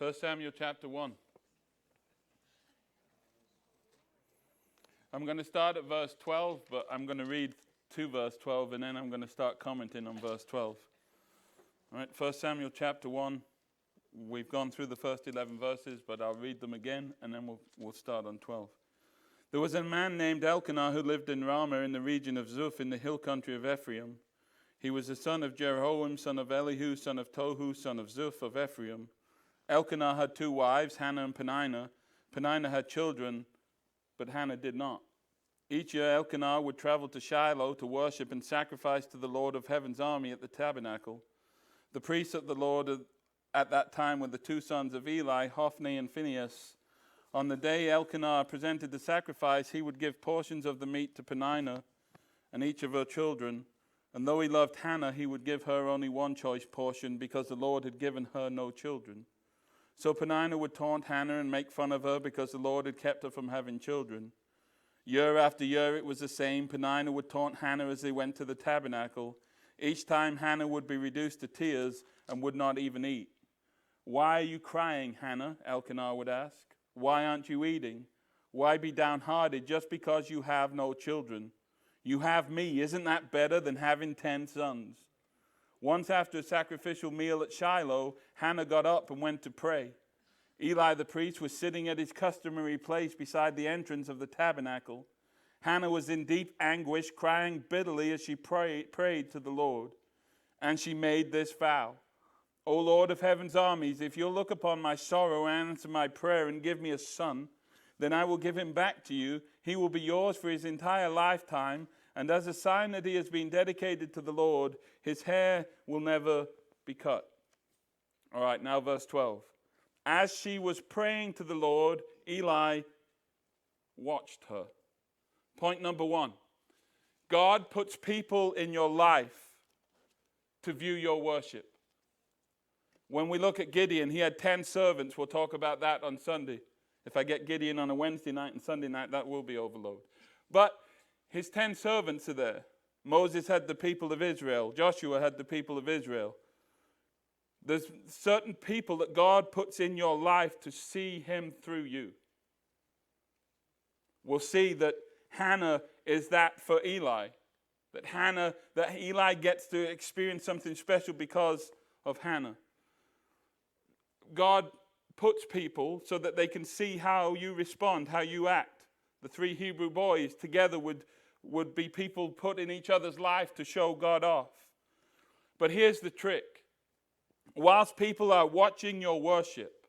1 Samuel chapter 1. I'm going to start at verse 12, but I'm going to read to verse 12, and then I'm going to start commenting on verse 12. All right, 1 Samuel chapter 1. We've gone through the first 11 verses, but I'll read them again, and then we'll start on 12. There was a man named Elkanah who lived in Ramah in the region of Zuph in the hill country of Ephraim. He was the son of Jeroham, son of Elihu, son of Tohu, son of Zuph of Ephraim. Elkanah had 2 wives, Hannah and Peninnah. Peninnah had children, but Hannah did not. Each year Elkanah would travel to Shiloh to worship and sacrifice to the Lord of heaven's army at the tabernacle. The priests of the Lord at that time were the 2 sons of Eli, Hophni and Phinehas. On the day Elkanah presented the sacrifice, he would give portions of the meat to Peninnah and each of her children. And though he loved Hannah, he would give her only one choice portion because the Lord had given her no children. So Peninnah would taunt Hannah and make fun of her because the Lord had kept her from having children. Year after year it was the same. Peninnah would taunt Hannah as they went to the tabernacle. Each time Hannah would be reduced to tears and would not even eat. "Why are you crying, Hannah?" Elkanah would ask. "Why aren't you eating? Why be downhearted just because you have no children? You have me. Isn't that better than having 10 sons?" Once after a sacrificial meal at Shiloh, Hannah got up and went to pray. Eli the priest was sitting at his customary place beside the entrance of the tabernacle. Hannah was in deep anguish, crying bitterly as she prayed to the Lord. And she made this vow: "O Lord of heaven's armies, if you'll look upon my sorrow and answer my prayer and give me a son, then I will give him back to you. He will be yours for his entire lifetime, and as a sign that he has been dedicated to the Lord, his hair will never be cut." All right, now verse 12. As she was praying to the Lord, Eli watched her. Point number 1. God puts people in your life to view your worship. When we look at Gideon, he had 10 servants. We'll talk about that on Sunday. If I get Gideon on a Wednesday night and Sunday night, that will be overload. But his 10 servants are there. Moses had the people of Israel. Joshua had the people of Israel. There's certain people that God puts in your life to see him through you. We'll see that Hannah is that for Eli. That Eli gets to experience something special because of Hannah. God puts people so that they can see how you respond, how you act. The 3 Hebrew boys together would be people put in each other's life to show God off. But here's the trick. Whilst people are watching your worship,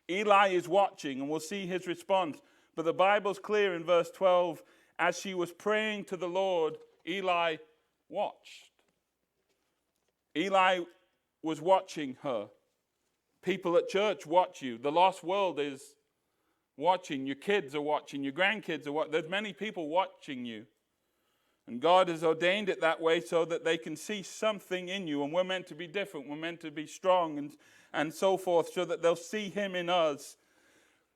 Eli is watching, and we'll see his response. But the Bible's clear in verse 12. As she was praying to the Lord, Eli watched. Eli was watching her. People at church watch you. The lost world is watching. Your kids are watching. Your grandkids are watching. There's many people watching you. And God has ordained it that way so that they can see something in you. And we're meant to be different. We're meant to be strong and so forth, so that they'll see him in us.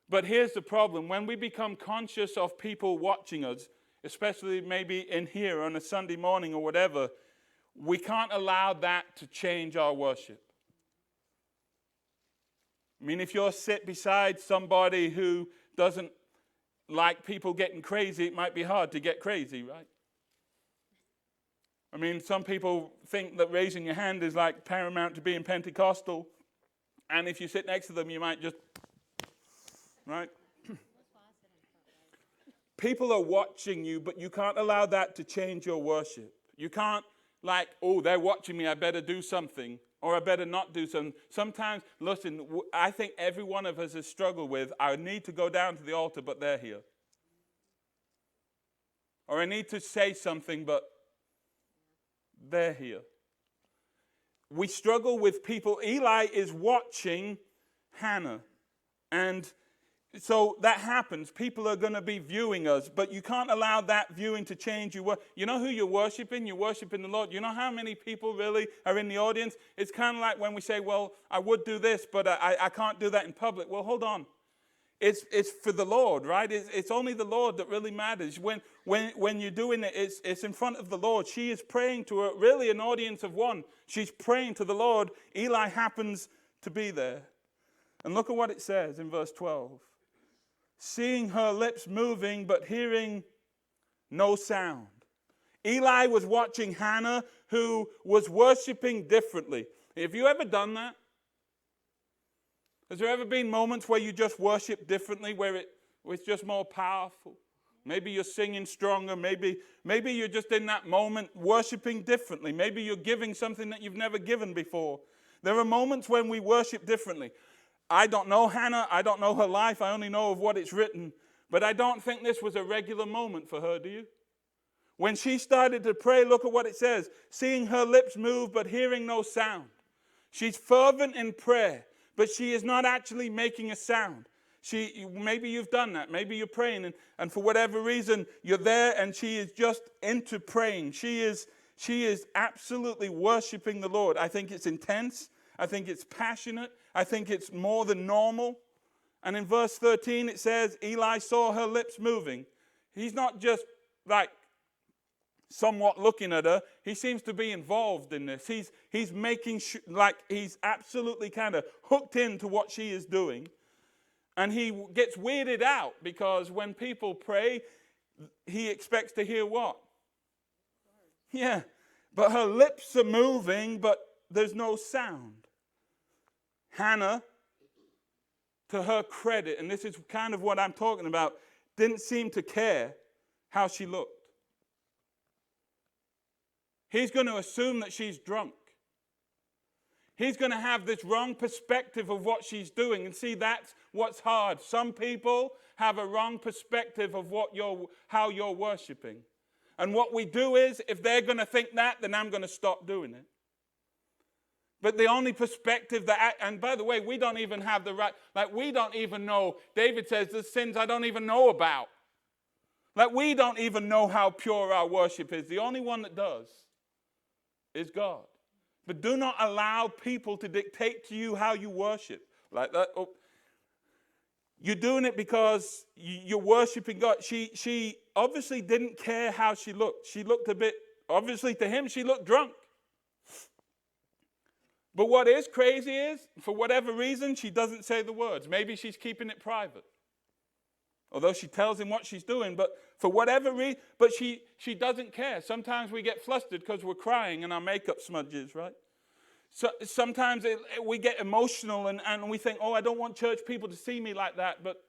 But here's the problem. When we become conscious of people watching us, especially maybe in here on a Sunday morning or whatever, we can't allow that to change our worship. I mean, if you're sit beside somebody who doesn't like people getting crazy, it might be hard to get crazy, right? I mean, some people think that raising your hand is like paramount to being Pentecostal. And if you sit next to them, you might just, right? People are watching you, but you can't allow that to change your worship. You can't like, "Oh, they're watching me, I better do something. Or I better not do something." Sometimes, listen, I think every one of us has struggled with, I need to go down to the altar, but they're here. Or I need to say something, but they're here. We struggle with people. Eli is watching Hannah. And so that happens. People are going to be viewing us, but you can't allow that viewing to change you. You know who you're worshiping? You're worshiping the Lord. You know how many people really are in the audience? It's kind of like when we say, "Well, I would do this, but I can't do that in public." Well, hold on. It's for the Lord, right? It's only the Lord that really matters. When you're doing it, it's in front of the Lord. She is praying to really an audience of one. She's praying to the Lord. Eli happens to be there. And look at what it says in verse 12. Seeing her lips moving, but hearing no sound. Eli was watching Hannah, who was worshiping differently. Have you ever done that? Has there ever been moments where you just worship differently, where it's just more powerful? Maybe you're singing stronger. Maybe you're just in that moment worshiping differently. Maybe you're giving something that you've never given before. There are moments when we worship differently. I don't know Hannah. I don't know her life. I only know of what it's written. But I don't think this was a regular moment for her, do you? When she started to pray, look at what it says. Seeing her lips move, but hearing no sound. She's fervent in prayer, but she is not actually making a sound. Maybe you've done that. Maybe you're praying, and for whatever reason, you're there, and she is just into praying. She is absolutely worshiping the Lord. I think it's intense. I think it's passionate. I think it's more than normal. And in verse 13, it says, Eli saw her lips moving. He's not just like somewhat looking at her. He seems to be involved in this. He's making like he's absolutely kind of hooked into what she is doing. And he gets weirded out because when people pray, he expects to hear what? Yeah, but her lips are moving, but there's no sound. Hannah, to her credit, and this is kind of what I'm talking about, didn't seem to care how she looked. He's going to assume that she's drunk. He's going to have this wrong perspective of what she's doing. And see, that's what's hard. Some people have a wrong perspective of how you're worshiping. And what we do is, if they're going to think that, then I'm going to stop doing it. But the only perspective and by the way, we don't even have the right, like we don't even know, David says, there's sins I don't even know about. Like we don't even know how pure our worship is. The only one that does is God. But do not allow people to dictate to you how you worship. Like that. Oh, you're doing it because you're worshiping God. She obviously didn't care how she looked. She looked a bit, obviously to him, she looked drunk. But what is crazy is, for whatever reason, she doesn't say the words. Maybe she's keeping it private. Although she tells him what she's doing, but for whatever reason, but she doesn't care. Sometimes we get flustered because we're crying and our makeup smudges, right? So sometimes we get emotional and we think, oh, I don't want church people to see me like that. But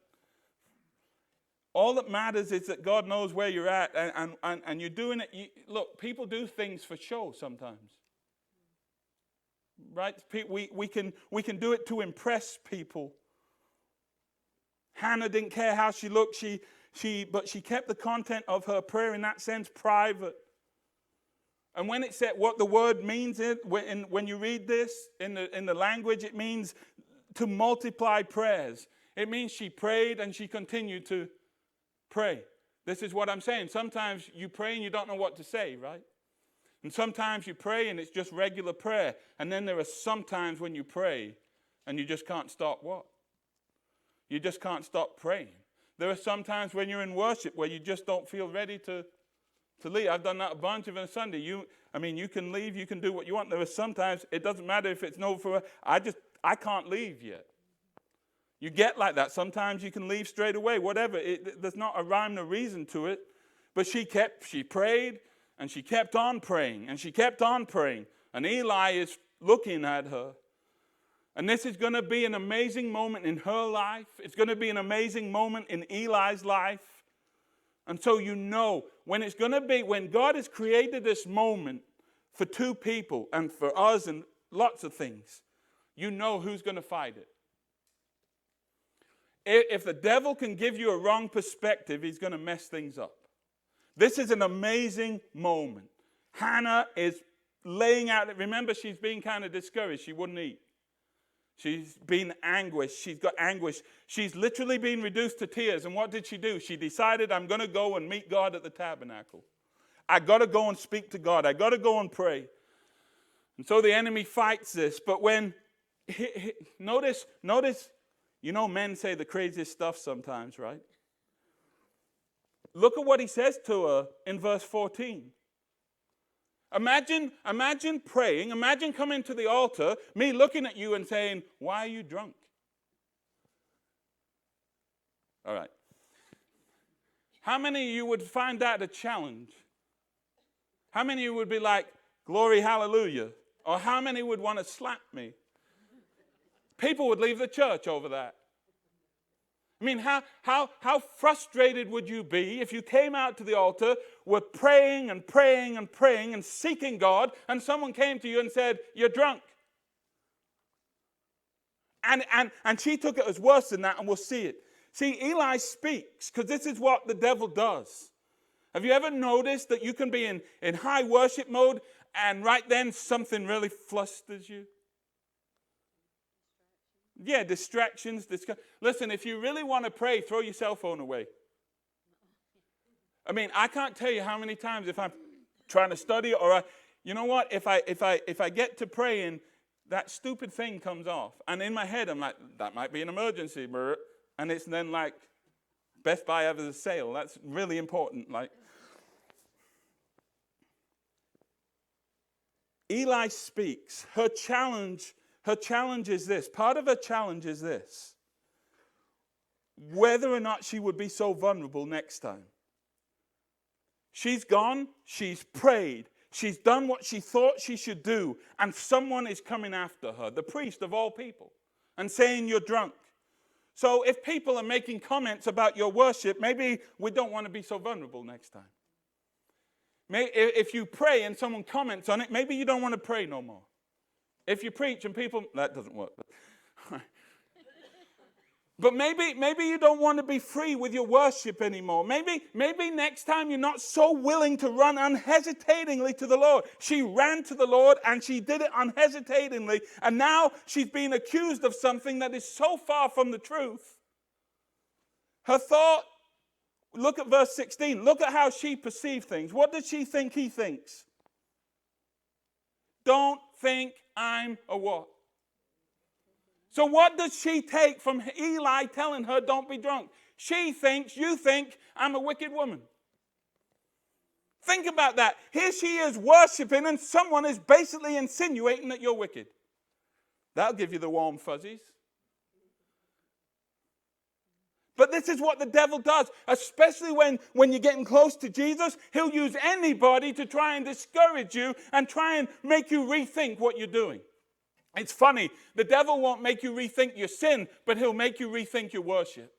all that matters is that God knows where you're at and you're doing it. Look, people do things for show sometimes. Right? We can do it to impress people. Hannah didn't care how she looked, but she kept the content of her prayer in that sense private. And when it said what the word means, when you read this in the language, it means to multiply prayers. It means she prayed and she continued to pray. This is what I'm saying. Sometimes you pray and you don't know what to say, right? And sometimes you pray and it's just regular prayer. And then there are some times when you pray and you just can't stop what? You just can't stop praying. There are some times when you're in worship where you just don't feel ready to leave. I've done that a bunch of on a Sunday. You can leave, you can do what you want. There are sometimes, it doesn't matter if it's no for, I can't leave yet. You get like that. Sometimes you can leave straight away, whatever. There's not a rhyme or reason to it. But she prayed, and she kept on praying, and she kept on praying. And Eli is looking at her. And this is going to be an amazing moment in her life. It's going to be an amazing moment in Eli's life. And so you know, when God has created this moment for two people and for us and lots of things, you know who's going to fight it. If the devil can give you a wrong perspective, he's going to mess things up. This is an amazing moment. Hannah is laying out, remember she's been kind of discouraged. She wouldn't eat. She's been anguished. She's got anguish. She's literally been reduced to tears. And what did she do? She decided, I'm going to go and meet God at the tabernacle. I got to go and speak to God. I got to go and pray. And so the enemy fights this. But when, notice, you know men say the craziest stuff sometimes, right? Look at what he says to her in verse 14. Imagine praying, imagine coming to the altar, me looking at you and saying, why are you drunk? All right. How many of you would find that a challenge? How many of you would be like, glory, hallelujah? Or how many would want to slap me? People would leave the church over that. I mean, how frustrated would you be if you came out to the altar, were praying and praying and praying and seeking God, and someone came to you and said, you're drunk? And she took it as worse than that, and we'll see it. See, Eli speaks, because this is what the devil does. Have you ever noticed that you can be in high worship mode, and right then something really flusters you? Yeah, distractions. Listen, if you really want to pray, throw your cell phone away. I mean, I can't tell you how many times if I'm trying to study or you know what? If I get to praying, that stupid thing comes off, and in my head I'm like, that might be an emergency, and it's then like Best Buy has a sale. That's really important. Like Eli speaks. Her challenge is this. Part of her challenge is this. Whether or not she would be so vulnerable next time. She's gone, she's prayed, she's done what she thought she should do, and someone is coming after her, the priest of all people, and saying you're drunk. So if people are making comments about your worship, maybe we don't want to be so vulnerable next time. If you pray and someone comments on it, maybe you don't want to pray no more. If you preach and people, that doesn't work. But maybe you don't want to be free with your worship anymore. Maybe next time you're not so willing to run unhesitatingly to the Lord. She ran to the Lord and she did it unhesitatingly. And now she's being accused of something that is so far from the truth. Her thought, look at verse 16. Look at how she perceived things. What does she think he thinks? Don't think I'm a what? So what does she take from Eli telling her don't be drunk? She thinks, you think, I'm a wicked woman. Think about that. Here she is worshiping and someone is basically insinuating that you're wicked. That'll give you the warm fuzzies. But this is what the devil does, especially when you're getting close to Jesus. He'll use anybody to try and discourage you and try and make you rethink what you're doing. It's funny, the devil won't make you rethink your sin, but he'll make you rethink your worship.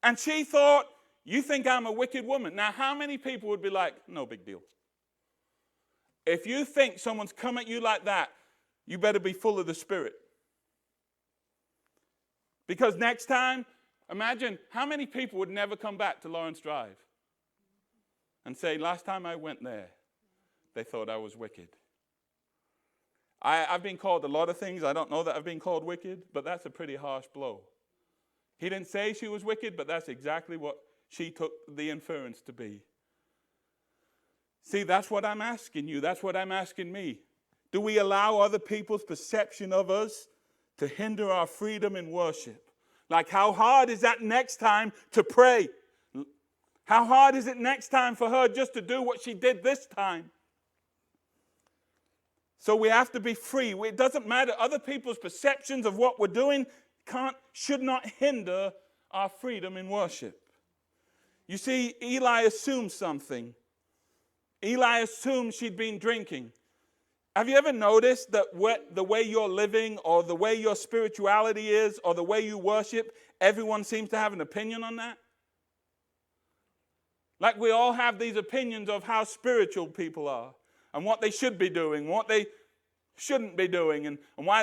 And she thought, you think I'm a wicked woman. Now, how many people would be like, no big deal? If you think someone's come at you like that, you better be full of the Spirit. Because next time, imagine how many people would never come back to Lawrence Drive and say, last time I went there, they thought I was wicked. I've been called a lot of things. I don't know that I've been called wicked, but that's a pretty harsh blow. He didn't say she was wicked, but that's exactly what she took the inference to be. See, that's what I'm asking you. That's what I'm asking me. Do we allow other people's perception of us to hinder our freedom in worship? Like, how hard is that next time to pray? How hard is it next time for her just to do what she did this time? So we have to be free. It doesn't matter. Other people's perceptions of what we're doing should not hinder our freedom in worship. You see, Eli assumed something. Eli assumed she'd been drinking. Have you ever noticed that the way you're living or the way your spirituality is or the way you worship, everyone seems to have an opinion on that? Like we all have these opinions of how spiritual people are and what they should be doing, what they shouldn't be doing, and why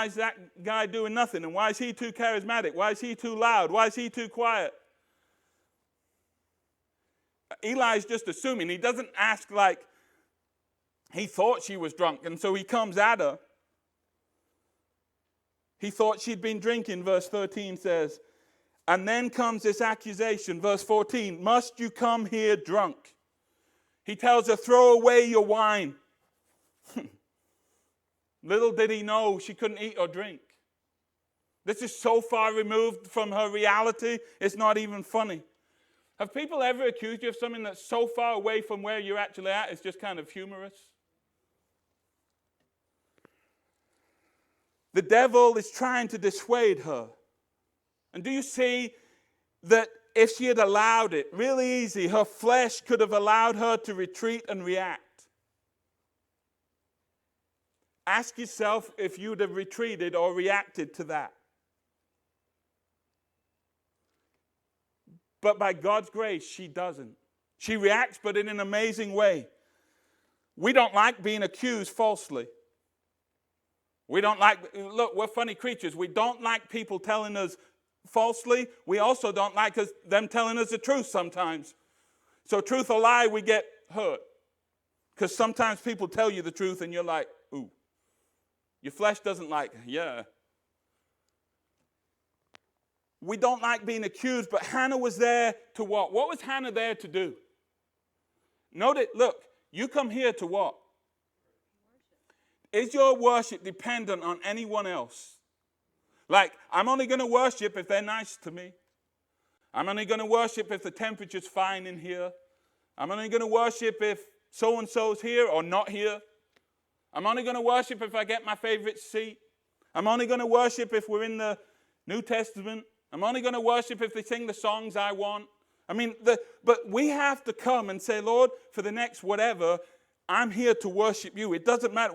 is that guy doing nothing, and why is he too charismatic, why is he too loud, why is he too quiet? Eli's just assuming. He doesn't ask like he thought she was drunk, and so he comes at her. He thought she'd been drinking, verse 13 says. And then comes this accusation, verse 14, must you come here drunk? He tells her, throw away your wine. Little did he know she couldn't eat or drink. This is so far removed from her reality, it's not even funny. Have people ever accused you of something that's so far away from where you're actually at, it's just kind of humorous? The devil is trying to dissuade her. And do you see that if she had allowed it, really easy, her flesh could have allowed her to retreat and react. Ask yourself if you'd have retreated or reacted to that. But by God's grace, she doesn't. She reacts, but in an amazing way. We don't like being accused falsely. We don't like, look, we're funny creatures. We don't like people telling us falsely. We also don't like them telling us the truth sometimes. So truth or lie, we get hurt. Because sometimes people tell you the truth and you're like, ooh. Your flesh doesn't like, yeah. We don't like being accused, but Hannah was there to what? What was Hannah there to do? Note it, look, you come here to what? Is your worship dependent on anyone else? Like, I'm only going to worship if they're nice to me. I'm only going to worship if the temperature's fine in here. I'm only going to worship if so-and-so's here or not here. I'm only going to worship if I get my favorite seat. I'm only going to worship if we're in the New Testament. I'm only going to worship if they sing the songs I want. I mean, but we have to come and say, Lord, for the next whatever, I'm here to worship you. It doesn't matter.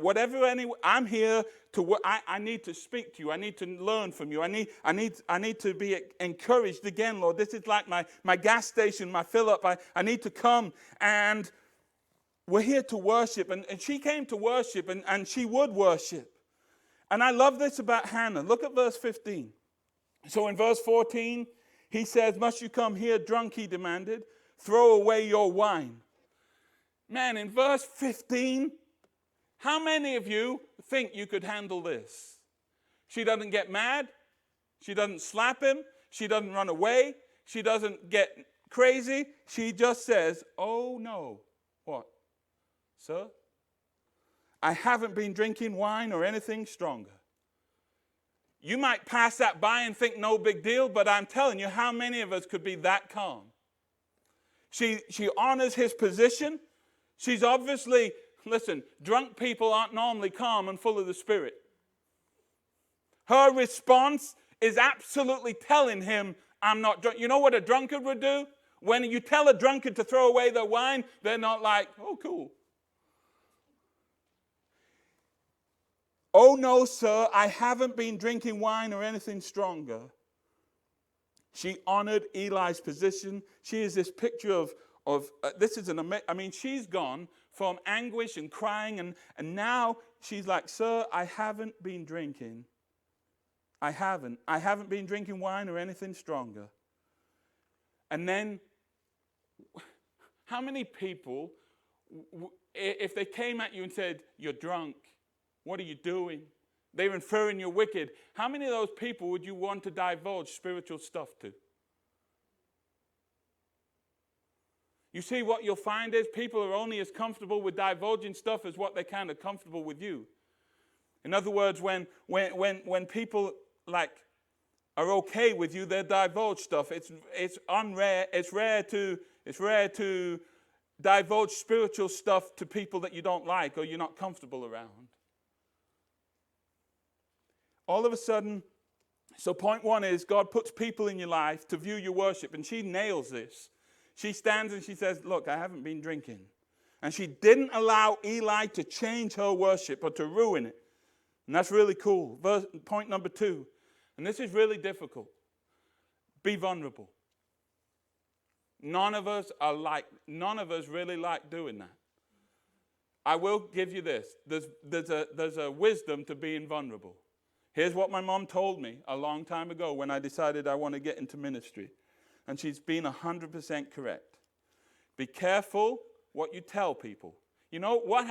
I'm here to I need to speak to you. I need to learn from you. I need to be encouraged again, Lord. This is like my gas station, my fill up. I need to come, and we're here to worship. And she came to worship, and she would worship. And I love this about Hannah. Look at verse 15. So in verse 14, he says, must you come here drunk, he demanded. Throw away your wine. Man, in verse 15, how many of you think you could handle this? She doesn't get mad. She doesn't slap him. She doesn't run away. She doesn't get crazy. She just says, oh no. What? Sir? I haven't been drinking wine or anything stronger. You might pass that by and think no big deal, but I'm telling you, how many of us could be that calm? She honors his position. She's obviously, listen, drunk people aren't normally calm and full of the Spirit. Her response is absolutely telling him, I'm not drunk. You know what a drunkard would do? When you tell a drunkard to throw away their wine, they're not like, oh, cool. Oh, no, sir, I haven't been drinking wine or anything stronger. She honored Eli's position. She is this picture of this is she's gone from anguish and crying, and now she's like, sir, I haven't been drinking. I haven't been drinking wine or anything stronger. And then, how many people, if they came at you and said, you're drunk, what are you doing? They're inferring you're wicked. How many of those people would you want to divulge spiritual stuff to? You see, what you'll find is people are only as comfortable with divulging stuff as what they're kind of comfortable with you. In other words, when people are okay with you, they divulge stuff. It's rare to divulge spiritual stuff to people that you don't like or you're not comfortable around. All of a sudden, so point one is God puts people in your life to view your worship, and she nails this. She stands and she says, look, I haven't been drinking. And she didn't allow Eli to change her worship or to ruin it. And that's really cool. Point number 2, and this is really difficult. Be vulnerable. None of us really like doing that. I will give you this. There's a wisdom to being vulnerable. Here's what my mom told me a long time ago when I decided I want to get into ministry. And she's been 100% correct. Be careful what you tell people. You know what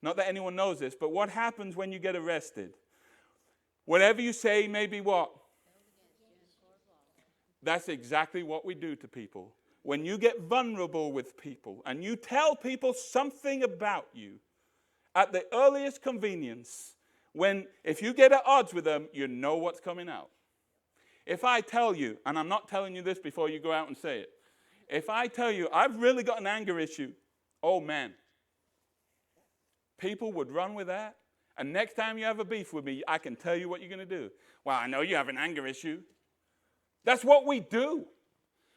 not that anyone knows this, but what happens when you get arrested? Whatever you say may be what? That's exactly what we do to people. When you get vulnerable with people and you tell people something about you at the earliest convenience, if you get at odds with them, you know what's coming out. If I tell you, and I'm not telling you this before you go out and say it, if I tell you I've really got an anger issue, oh man, people would run with that. And next time you have a beef with me, I can tell you what you're going to do. Well, I know you have an anger issue. That's what we do.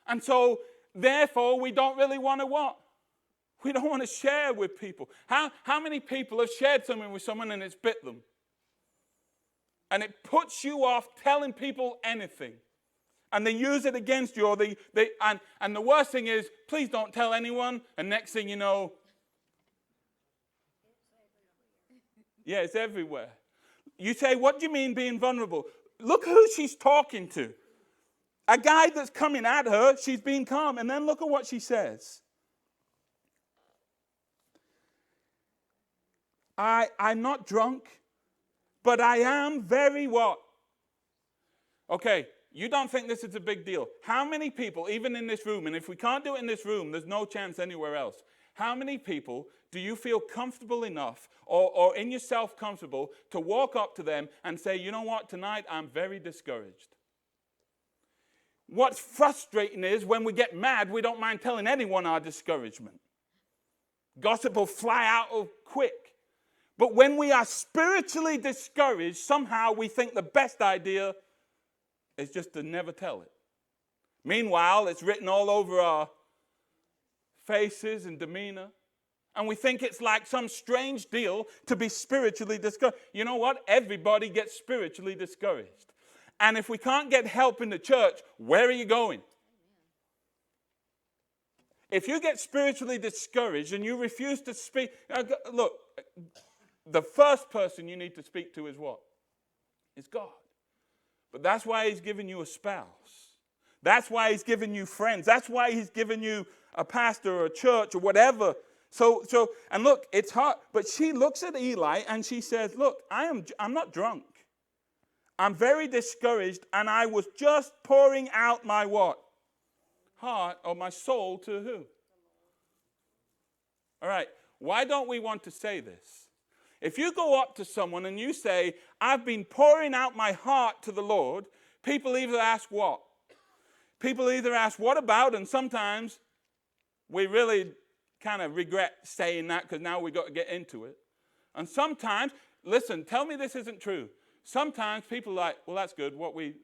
And so, therefore, we don't really want to what? We don't want to share with people. How many people have shared something with someone and it's bit them? And it puts you off telling people anything. And they use it against you. And the worst thing is, please don't tell anyone. And next thing you know, yeah, it's everywhere. You say, what do you mean being vulnerable? Look who she's talking to. A guy that's coming at her, she's being calm. And then look at what she says. I'm not drunk, but I am very what? Okay, you don't think this is a big deal. How many people, even in this room, and if we can't do it in this room, there's no chance anywhere else. How many people do you feel comfortable enough or in yourself comfortable to walk up to them and say, you know what, tonight I'm very discouraged? What's frustrating is when we get mad, we don't mind telling anyone our discouragement. Gossip will fly out quick. But when we are spiritually discouraged, somehow we think the best idea is just to never tell it. Meanwhile, it's written all over our faces and demeanor. And we think it's like some strange deal to be spiritually discouraged. You know what? Everybody gets spiritually discouraged. And if we can't get help in the church, where are you going? If you get spiritually discouraged and you refuse to speak, look, the first person you need to speak to is what? Is God. But that's why he's given you a spouse. That's why he's given you friends. That's why he's given you a pastor or a church or whatever. So, and look, it's hard. But she looks at Eli and she says, look, I'm not drunk. I'm very discouraged, and I was just pouring out my what? Heart or my soul to who? All right, why don't we want to say this? If you go up to someone and you say, I've been pouring out my heart to the Lord, people either ask what? People either ask, what about? And sometimes we really kind of regret saying that because now we've got to get into it. And sometimes, listen, tell me this isn't true. Sometimes people are like, well, that's good, what we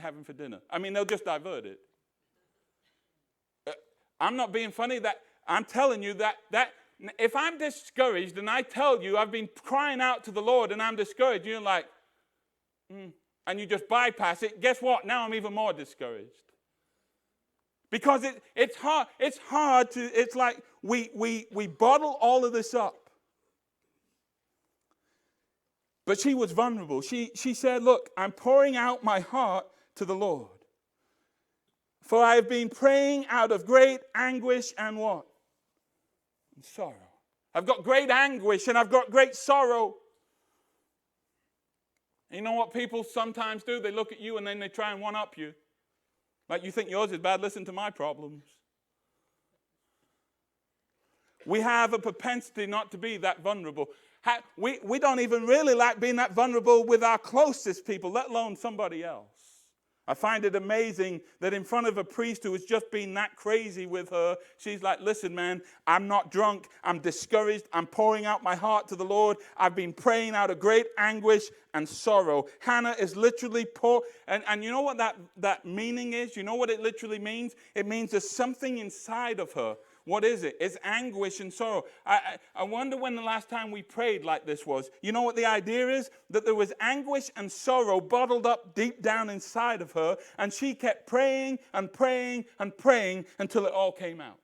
having for dinner. I mean, they'll just divert it. I'm not being funny. I'm telling you that if I'm discouraged and I tell you I've been crying out to the Lord and I'm discouraged, you're like, and you just bypass it. Guess what? Now I'm even more discouraged. Because it's hard. It's like we bottle all of this up. But she was vulnerable. She said, look, I'm pouring out my heart to the Lord. For I have been praying out of great anguish and what? And sorrow. I've got great anguish and I've got great sorrow. And you know what people sometimes do? They look at you and then they try and one-up you. Like, you think yours is bad, listen to my problems. We have a propensity not to be that vulnerable. We don't even really like being that vulnerable with our closest people, let alone somebody else. I find it amazing that in front of a priest who has just been that crazy with her, she's like, listen, man, I'm not drunk. I'm discouraged. I'm pouring out my heart to the Lord. I've been praying out of great anguish and sorrow. Hannah is literally and you know what that meaning is? You know what it literally means? It means there's something inside of her. What is it? It's anguish and sorrow. I wonder when the last time we prayed like this was. You know what the idea is? That there was anguish and sorrow bottled up deep down inside of her, and she kept praying and praying and praying until it all came out.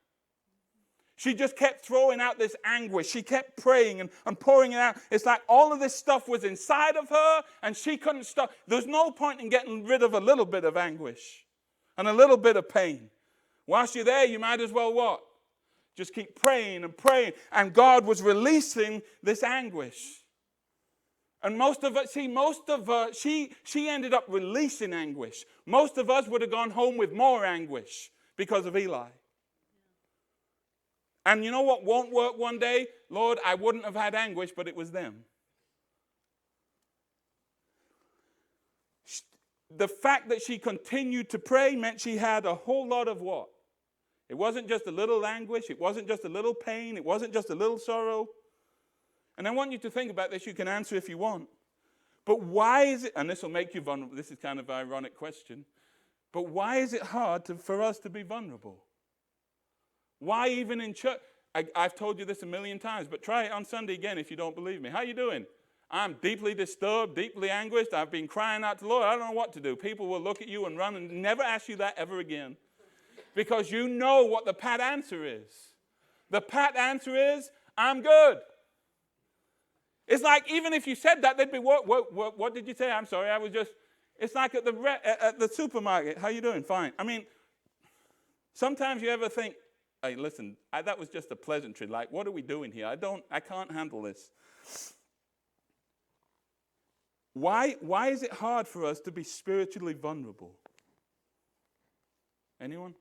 She just kept throwing out this anguish. She kept praying and pouring it out. It's like all of this stuff was inside of her, and she couldn't stop. There's no point in getting rid of a little bit of anguish and a little bit of pain. Whilst you're there, you might as well what? Just keep praying and praying. And God was releasing this anguish. And most of us, she ended up releasing anguish. Most of us would have gone home with more anguish because of Eli. And you know what won't work one day? Lord, I wouldn't have had anguish, but it was them. The fact that she continued to pray meant she had a whole lot of what? It wasn't just a little anguish. It wasn't just a little pain. It wasn't just a little sorrow. And I want you to think about this. You can answer if you want. But why is it, and this will make you vulnerable. This is kind of an ironic question. But why is it hard for us to be vulnerable? Why even in church? I've told you this a million times, but try it on Sunday again if you don't believe me. How you doing? I'm deeply disturbed, deeply anguished. I've been crying out to the Lord. I don't know what to do. People will look at you and run and never ask you that ever again. Because you know what the pat answer is. The pat answer is, I'm good. It's like even if you said that, they'd be, what did you say? I'm sorry, I was just, it's like at the supermarket. How you doing? Fine. I mean, sometimes you ever think, hey, listen, that was just a pleasantry. Like, what are we doing here? I can't handle this. Why is it hard for us to be spiritually vulnerable? Anyone?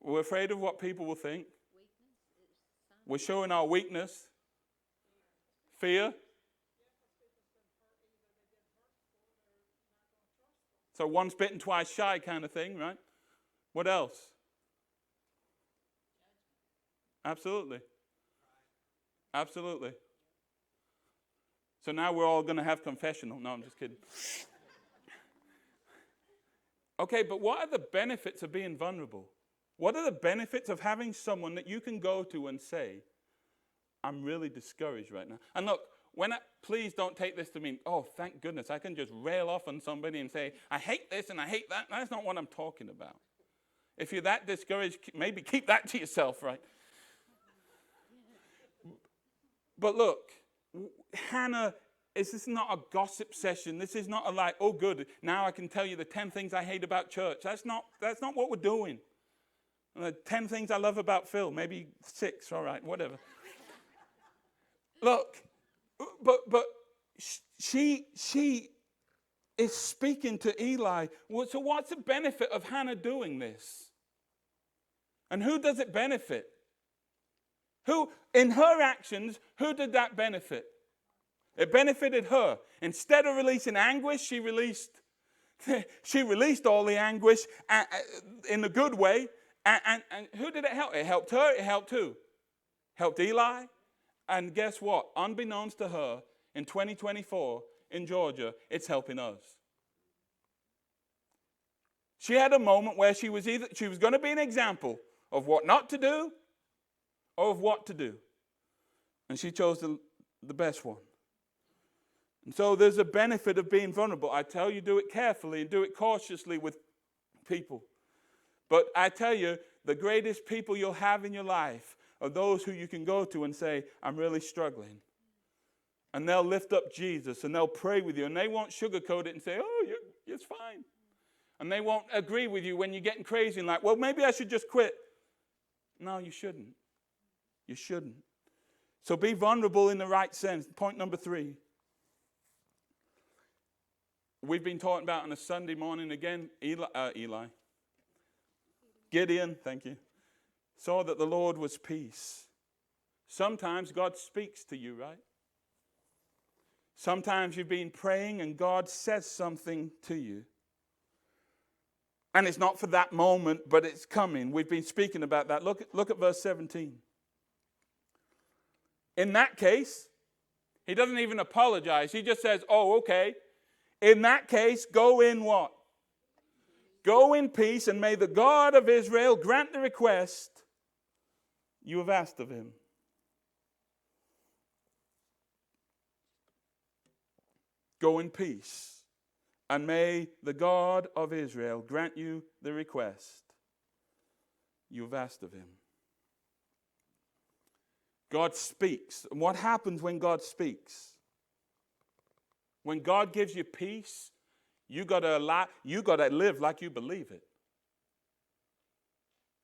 We're afraid of what people will think. We're showing our weakness. Fear. So once bitten, twice shy kind of thing, right? What else? Absolutely. Absolutely. So now we're all going to have confessional. No, I'm just kidding. Okay, but what are the benefits of being vulnerable? What are the benefits of having someone that you can go to and say, I'm really discouraged right now? And look, please don't take this to mean, oh, thank goodness, I can just rail off on somebody and say, I hate this and I hate that. That's not what I'm talking about. If you're that discouraged, maybe keep that to yourself, right? But look, Hannah, this is not a gossip session. This is not a like, oh good, now I can tell you the 10 things I hate about church. That's not what we're doing. 10 things I love about Phil, maybe 6, all right, whatever. Look, but she is speaking to Eli. So what's the benefit of Hannah doing this? And who does it benefit? Who, in her actions, who did that benefit? It benefited her. Instead of releasing anguish, she released all the anguish in a good way. And who did it help? It helped her. It helped who? Helped Eli. And guess what? Unbeknownst to her, in 2024 in Georgia, it's helping us. She had a moment where she was going to be an example of what not to do or of what to do. And she chose the best one. And so there's a benefit of being vulnerable. I tell you, do it carefully and do it cautiously with people. But I tell you, the greatest people you'll have in your life are those who you can go to and say, I'm really struggling. And they'll lift up Jesus and they'll pray with you. And they won't sugarcoat it and say, oh, it's fine. And they won't agree with you when you're getting crazy and like, well, maybe I should just quit. No, you shouldn't. You shouldn't. So be vulnerable in the right sense. Point number 3. We've been talking about on a Sunday morning again, Gideon, thank you, saw that the Lord was peace. Sometimes God speaks to you, right? Sometimes you've been praying and God says something to you. And it's not for that moment, but it's coming. We've been speaking about that. Look at verse 17. In that case, he doesn't even apologize. He just says, oh, okay. In that case, go in what? Go in peace, and may the God of Israel grant the request you have asked of him. Go in peace, and may the God of Israel grant you the request you have asked of him. God speaks. And what happens when God speaks? When God gives you peace, you got to live like you believe it.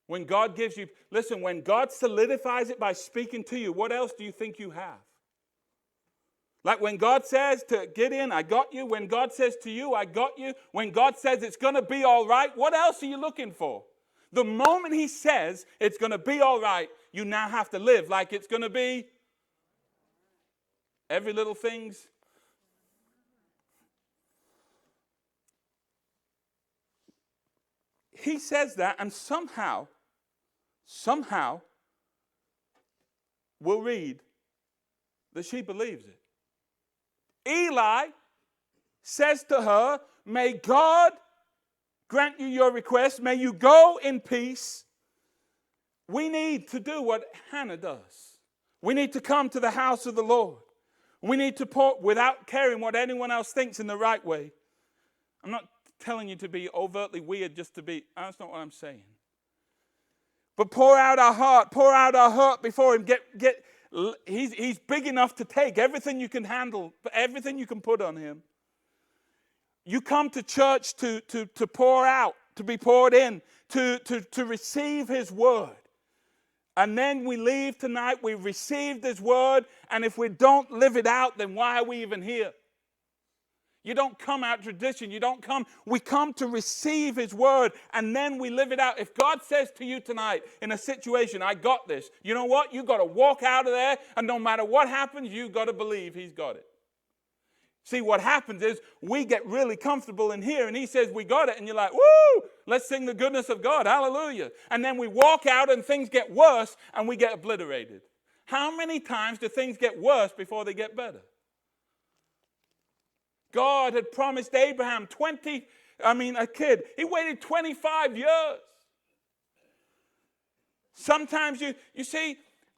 When God gives you, listen, when God solidifies it by speaking to you, what else do you think you have? Like when God says to Gideon, I got you. When God says to you, I got you. When God says it's going to be all right, what else are you looking for? The moment he says it's going to be all right, you now have to live like it's going to be. Every little thing's. He says that, and somehow, we'll read that she believes it. Eli says to her, may God grant you your request. May you go in peace. We need to do what Hannah does. We need to come to the house of the Lord. We need to pour without caring what anyone else thinks in the right way. I'm not telling you to be overtly weird just to be. That's not what I'm saying. But pour out our heart. Pour out our hurt before him. He's big enough to take everything you can handle, everything you can put on him. You come to church to pour out, to be poured in, to receive his word. And then we leave tonight, we've received his word, and if we don't live it out, then why are we even here? You don't come out of tradition. We come to receive his word, and then we live it out. If God says to you tonight in a situation, I got this, you know what? You got to walk out of there, and no matter what happens, you got to believe he's got it. See, what happens is we get really comfortable in here, and he says, we got it, and you're like, woo, let's sing the goodness of God, hallelujah. And then we walk out, and things get worse, and we get obliterated. How many times do things get worse before they get better? God had promised Abraham a kid. He waited 25 years. Sometimes you see,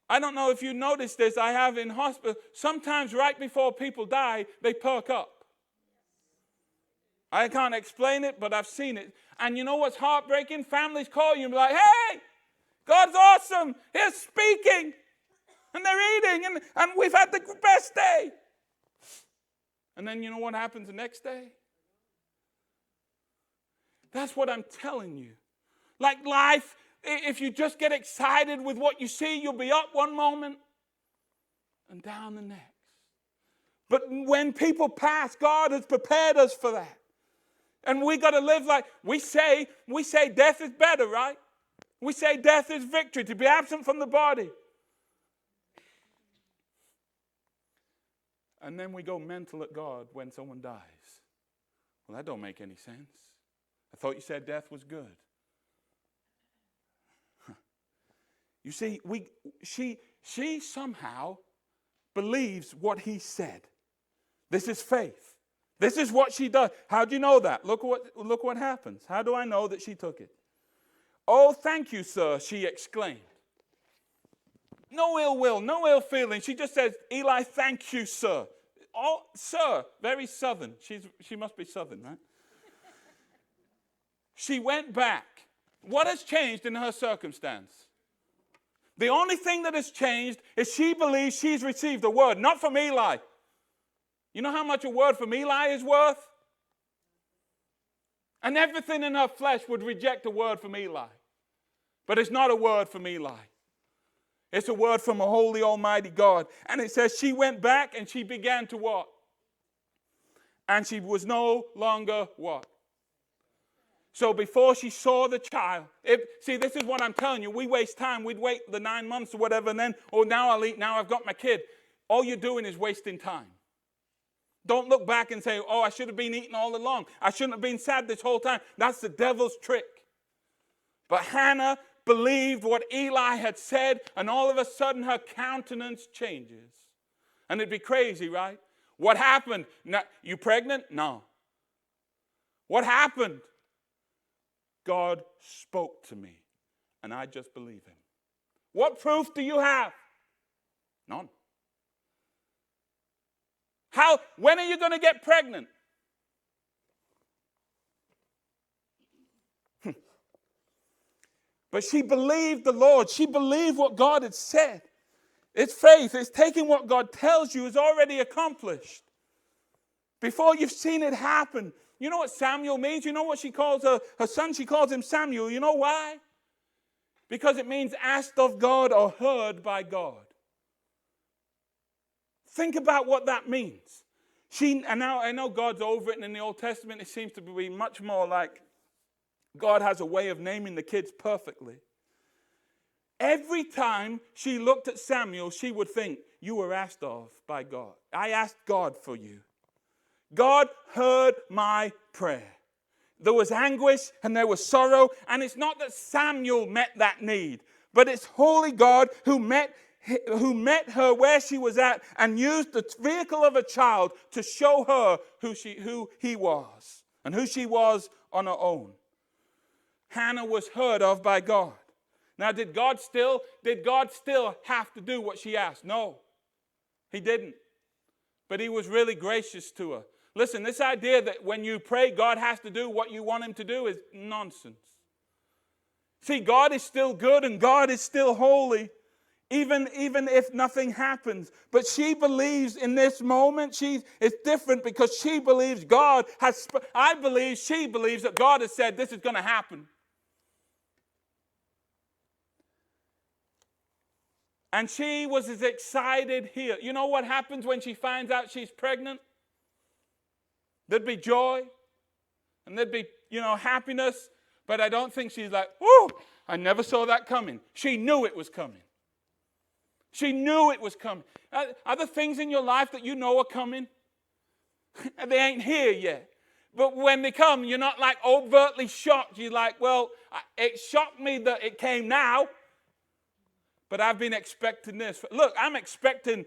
I don't know if you noticed this, I have in hospital, sometimes right before people die, they perk up. I can't explain it, but I've seen it. And you know what's heartbreaking? Families call you and be like, hey, God's awesome. He's speaking. And they're eating, and we've had the best day. And then you know what happens the next day? That's what I'm telling you. Like life, if you just get excited with what you see, you'll be up one moment and down the next. But when people pass, God has prepared us for that. And we got to live like, we say death is better, right? We say death is victory, to be absent from the body. And then we go mental at God when someone dies. Well, that don't make any sense. I thought you said death was good. You see, she somehow believes what he said. This is faith. This is what she does. How do you know that? Look what happens. How do I know that she took it? Oh, thank you, sir, she exclaimed. No ill will, no ill feeling. She just says, Eli, thank you, sir. Oh, sir, very southern. She must be southern, right? She went back. What has changed in her circumstance? The only thing that has changed is she believes she's received a word, not from Eli. You know how much a word from Eli is worth? And everything in her flesh would reject a word from Eli. But it's not a word from Eli. It's a word from a holy, almighty God. And it says she went back and she began to what? And she was no longer what? So before she saw the child, see, this is what I'm telling you. We waste time. We'd wait the 9 months or whatever, and then, now I'll eat. Now I've got my kid. All you're doing is wasting time. Don't look back and say, I should have been eating all along. I shouldn't have been sad this whole time. That's the devil's trick. But Hannah believed what Eli had said, and all of a sudden her countenance changes. And it'd be crazy, right? What happened? You pregnant? No. What happened? God spoke to me, and I just believe him. What proof do you have? None. When are you going to get pregnant? But she believed the Lord. She believed what God had said. It's faith. It's taking what God tells you is already accomplished. Before you've seen it happen. You know what Samuel means? You know what she calls her son? She calls him Samuel. You know why? Because it means asked of God or heard by God. Think about what that means. And now I know God's over it, and in the Old Testament it seems to be much more like God has a way of naming the kids perfectly. Every time she looked at Samuel, she would think, you were asked of by God. I asked God for you. God heard my prayer. There was anguish and there was sorrow, and it's not that Samuel met that need, but it's holy God who met her where she was at and used the vehicle of a child to show her who he was and who she was on her own. Hannah was heard of by God. Now, did God still have to do what she asked? No, he didn't. But he was really gracious to her. Listen, this idea that when you pray, God has to do what you want him to do is nonsense. See, God is still good and God is still holy, even if nothing happens. But she believes in this moment, it's different because she believes I believe she believes that God has said this is going to happen. And she was as excited here. You know what happens when she finds out she's pregnant? There'd be joy and there'd be, happiness. But I don't think she's like, whoo, I never saw that coming. She knew it was coming. She knew it was coming. Are there things in your life that you know are coming? They ain't here yet. But when they come, you're not like overtly shocked. You're like, well, it shocked me that it came now. But I've been expecting this. Look, I'm expecting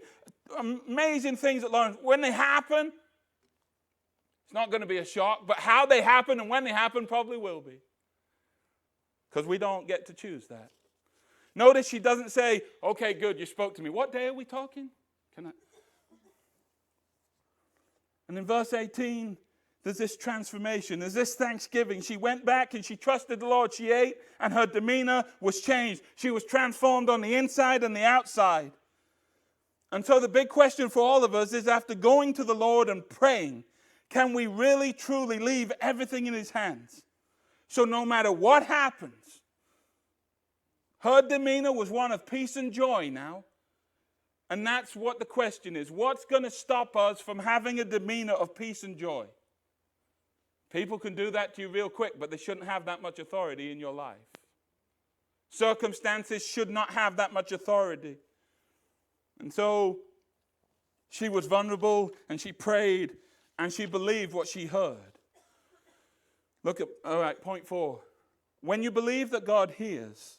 amazing things at Lawrence. When they happen, it's not going to be a shock. But how they happen and when they happen probably will be. Because we don't get to choose that. Notice she doesn't say, okay, good, you spoke to me. What day are we talking? And in verse 18, there's this transformation. There's this thanksgiving. She went back and she trusted the Lord. She ate and her demeanor was changed. She was transformed on the inside and the outside. And so the big question for all of us is, after going to the Lord and praying, can we really truly leave everything in his hands? So no matter what happens, her demeanor was one of peace and joy now. And that's what the question is. What's going to stop us from having a demeanor of peace and joy? People can do that to you real quick, but they shouldn't have that much authority in your life. Circumstances should not have that much authority. And so she was vulnerable and she prayed and she believed what she heard. Look at, point 4. When you believe that God hears,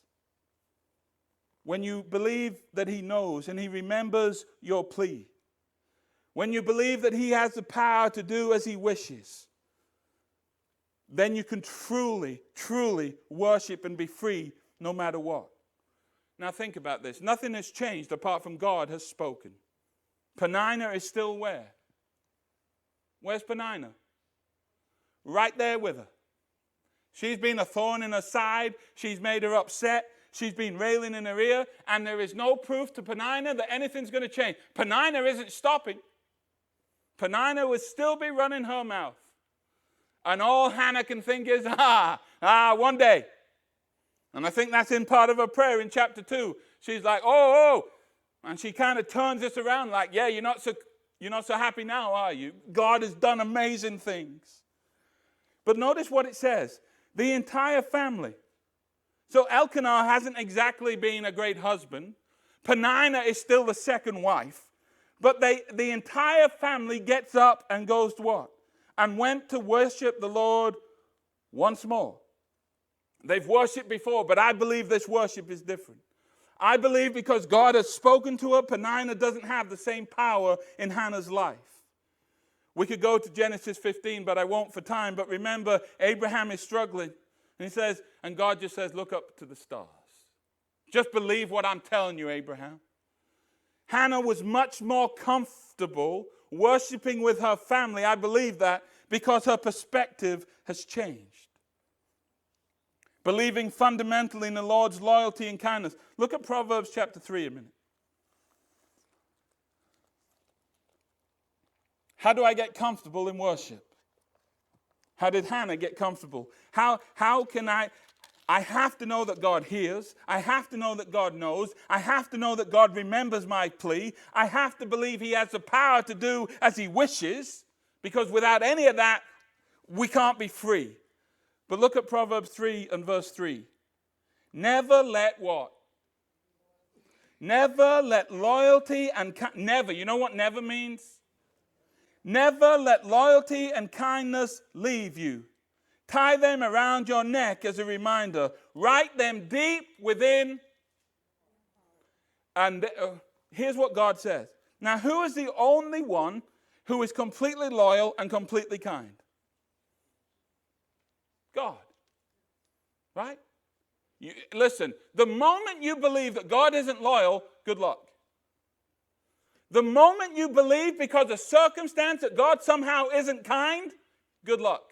when you believe that he knows and he remembers your plea, when you believe that he has the power to do as he wishes, then you can truly, truly worship and be free no matter what. Now think about this. Nothing has changed apart from God has spoken. Peninnah is still where? Where's Peninnah? Right there with her. She's been a thorn in her side. She's made her upset. She's been railing in her ear. And there is no proof to Peninnah that anything's going to change. Peninnah isn't stopping. Peninnah will still be running her mouth. And all Hannah can think is, one day. And I think that's in part of her prayer in chapter 2. She's like, oh. And she kind of turns this around like, yeah, you're not so happy now, are you? God has done amazing things. But notice what it says. The entire family. So Elkanah hasn't exactly been a great husband. Peninnah is still the second wife. But the entire family gets up and goes to what? And went to worship the Lord once more. They've worshipped before, but I believe this worship is different. I believe because God has spoken to her, Peninnah doesn't have the same power in Hannah's life. We could go to Genesis 15, but I won't for time. But remember, Abraham is struggling. And he says, and God just says, look up to the stars. Just believe what I'm telling you, Abraham. Hannah was much more comfortable worshiping with her family. I believe that because her perspective has changed. Believing fundamentally in the Lord's loyalty and kindness. Look at Proverbs chapter 3 a minute. How do I get comfortable in worship? How did Hannah get comfortable? How can I have to know that God hears. I have to know that God knows. I have to know that God remembers my plea. I have to believe he has the power to do as he wishes, because without any of that, we can't be free. But look at Proverbs 3 and verse 3. Never let what? Never let loyalty and never. You know what never means? Never let loyalty and kindness leave you. Tie them around your neck as a reminder. Write them deep within. And here's what God says. Now, who is the only one who is completely loyal and completely kind? God. Right? Listen, the moment you believe that God isn't loyal, good luck. The moment you believe because of circumstance that God somehow isn't kind, good luck.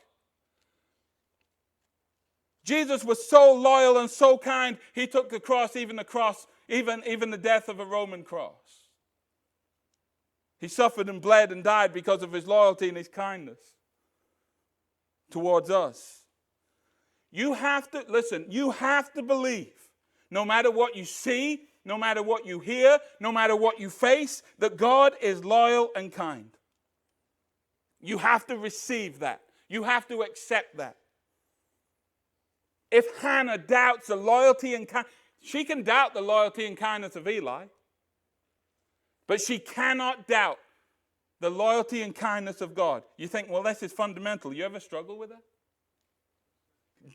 Jesus was so loyal and so kind, he took the cross, even the death of a Roman cross. He suffered and bled and died because of his loyalty and his kindness towards us. You have to believe, no matter what you see, no matter what you hear, no matter what you face, that God is loyal and kind. You have to receive that. You have to accept that. If Hannah doubts the loyalty and kindness, she can doubt the loyalty and kindness of Eli, but she cannot doubt the loyalty and kindness of God. You think, well, this is fundamental. You ever struggle with that?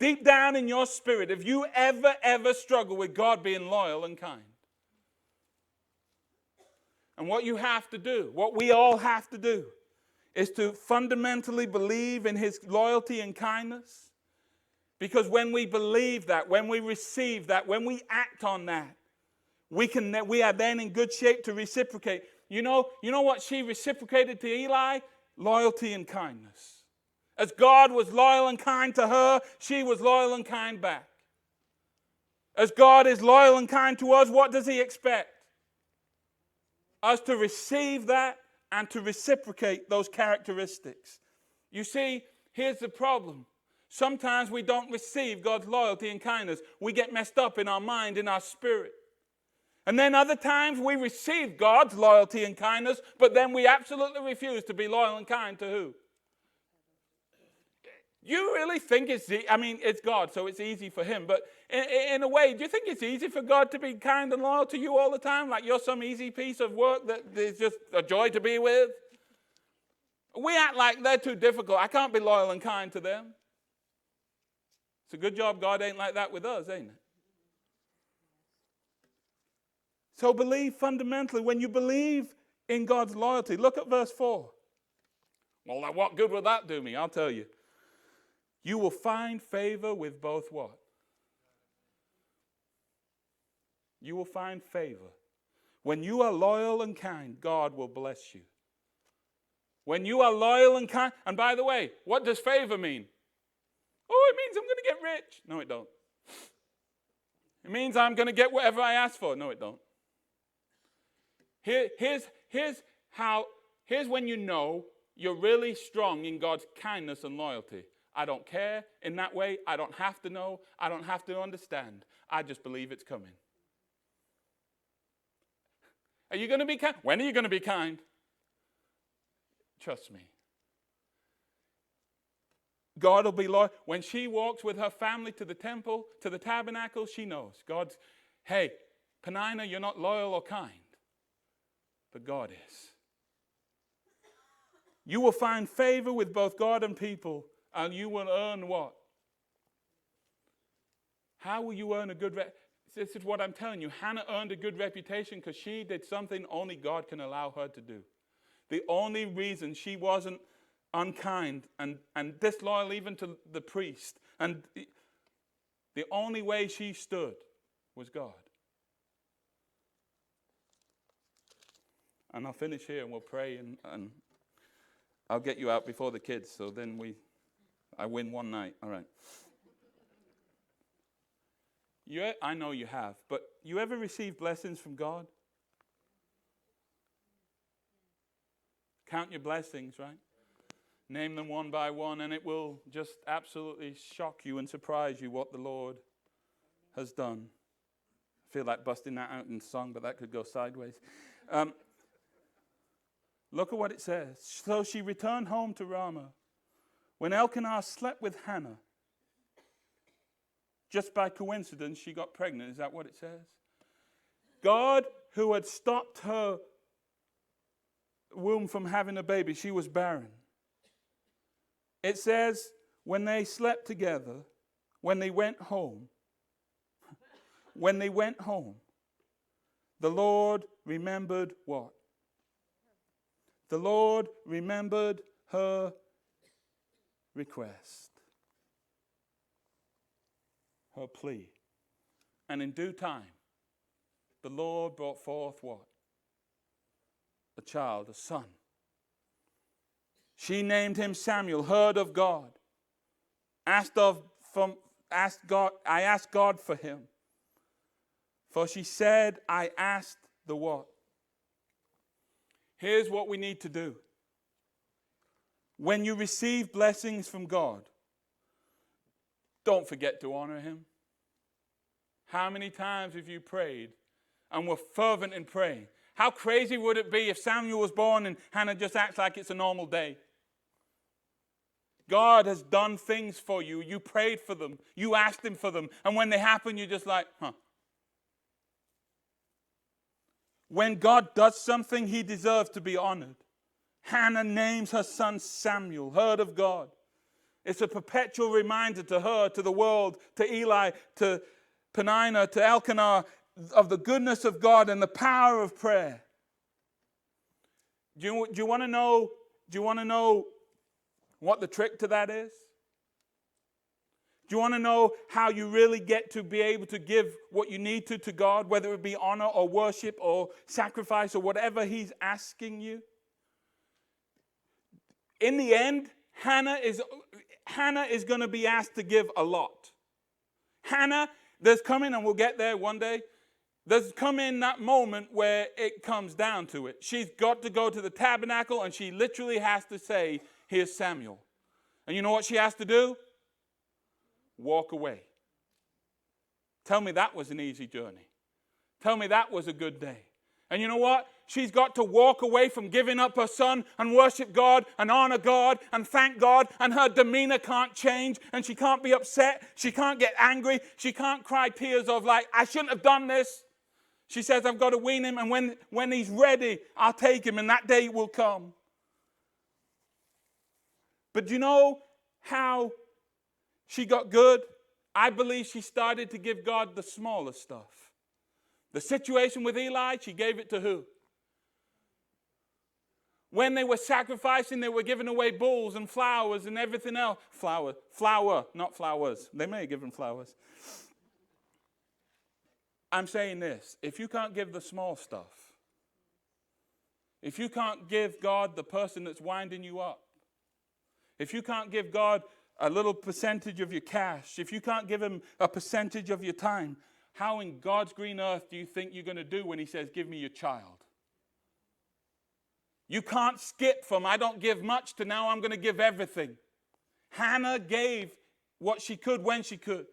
Deep down in your spirit, if you ever struggle with God being loyal and kind. And what you have to do, what we all have to do, is to fundamentally believe in his loyalty and kindness. Because when we believe that, when we receive that, when we act on that, we are then in good shape to reciprocate. You know what she reciprocated to Eli? Loyalty and kindness. As God was loyal and kind to her, she was loyal and kind back. As God is loyal and kind to us, what does he expect? Us to receive that and to reciprocate those characteristics. You see, here's the problem. Sometimes we don't receive God's loyalty and kindness. We get messed up in our mind, in our spirit. And then other times we receive God's loyalty and kindness, but then we absolutely refuse to be loyal and kind to who? You really think it's God, so it's easy for him. But in a way, do you think it's easy for God to be kind and loyal to you all the time? Like you're some easy piece of work that is just a joy to be with? We act like they're too difficult. I can't be loyal and kind to them. It's a good job God ain't like that with us, ain't it? So believe fundamentally. When you believe in God's loyalty, look at verse 4. Well, what good will that do me? I'll tell you. You will find favor with both what? You will find favor. When you are loyal and kind, God will bless you. When you are loyal and kind, and by the way, what does favor mean? Oh, it means I'm going to get rich. No, it don't. It means I'm going to get whatever I ask for. No, it don't. Here's when you know you're really strong in God's kindness and loyalty. I don't care in that way. I don't have to know. I don't have to understand. I just believe it's coming. Are you going to be kind? When are you going to be kind? Trust me. God will be loyal. When she walks with her family to the temple, to the tabernacle, she knows. God's, hey, Penina, you're not loyal or kind, but God is. You will find favor with both God and people, and you will earn what? How will you earn a good reputation? This is what I'm telling you. Hannah earned a good reputation because she did something only God can allow her to do. The only reason she wasn't unkind and disloyal even to the priest, and the only way she stood was God. And I'll finish here and we'll pray and I'll get you out before the kids, so then I win one night. All right. I know you have, but you ever receive blessings from God? Count your blessings, right? Name them one by one, and it will just absolutely shock you and surprise you what the Lord has done. I feel like busting that out in song, but that could go sideways. Look at what it says. So she returned home to Ramah. When Elkanah slept with Hannah, just by coincidence, she got pregnant. Is that what it says? God, who had stopped her womb from having a baby, she was barren. It says, when they slept together, when they went home, the Lord remembered what? The Lord remembered her request. her plea. And in due time, the Lord brought forth what? A child, a son. She named him Samuel, heard of God. I asked God for him. For she said, I asked the what? Here's what we need to do. When you receive blessings from God, don't forget to honor him. How many times have you prayed and were fervent in praying? How crazy would it be if Samuel was born and Hannah just acts like it's a normal day? God has done things for you. You prayed for them. You asked him for them. And when they happen, you're just like, huh. When God does something, he deserves to be honored. Hannah names her son Samuel, heard of God. It's a perpetual reminder to her, to the world, to Eli, to Peninnah, to Elkanah, of the goodness of God and the power of prayer. Do you want to know what the trick to that is? Do you want to know how you really get to be able to give what you need to God, whether it be honor or worship or sacrifice or whatever he's asking you? In the end, Hannah is going to be asked to give a lot. Hannah, there's coming, and we'll get there one day, there's coming that moment where it comes down to it. She's got to go to the tabernacle, and she literally has to say, here's Samuel. And you know what she has to do? Walk away. Tell me that was an easy journey. Tell me that was a good day. And you know what? She's got to walk away from giving up her son and worship God and honor God and thank God, and her demeanor can't change, and she can't be upset. She can't get angry. She can't cry tears of like, I shouldn't have done this. She says, I've got to wean him, and when he's ready, I'll take him, and that day will come. But do you know how she got good? I believe she started to give God the smaller stuff. The situation with Eli, she gave it to who? When they were sacrificing, they were giving away bulls and flowers and everything else. Flour, not flowers. They may have given flowers. I'm saying this. If you can't give the small stuff, if you can't give God the person that's winding you up, if you can't give God a little percentage of your cash, if you can't give him a percentage of your time, how in God's green earth do you think you're going to do when he says, give me your child? You can't skip from I don't give much to now I'm going to give everything. Hannah gave what she could when she could.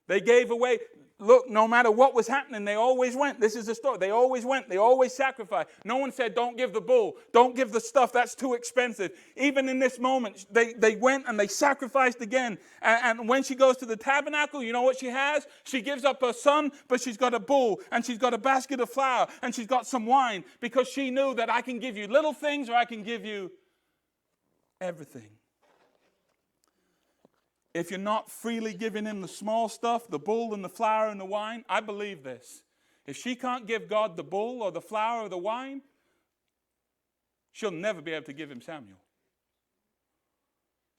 They gave away. Look, no matter what was happening, they always went. This is the story. They always went. They always sacrificed. No one said, don't give the bull. Don't give the stuff. That's too expensive. Even in this moment, they went and they sacrificed again. And when she goes to the tabernacle, you know what she has? She gives up her son, but she's got a bull, and she's got a basket of flour, and she's got some wine, because she knew that I can give you little things or I can give you everything. If you're not freely giving him the small stuff, the bull and the flour and the wine, I believe this. If she can't give God the bull or the flour or the wine, she'll never be able to give him Samuel.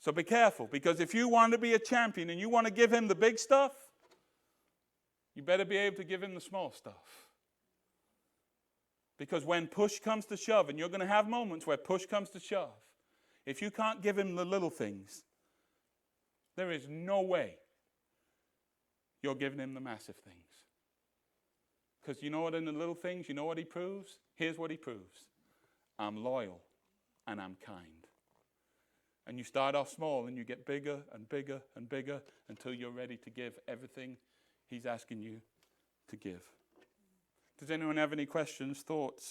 So be careful, because if you want to be a champion and you want to give him the big stuff, you better be able to give him the small stuff. Because when push comes to shove, and you're going to have moments where push comes to shove, if you can't give him the little things, there is no way you're giving him the massive things. Because you know what, in the little things, you know what he proves? Here's what he proves. I'm loyal and I'm kind. And you start off small and you get bigger and bigger and bigger until you're ready to give everything he's asking you to give. Does anyone have any questions, thoughts?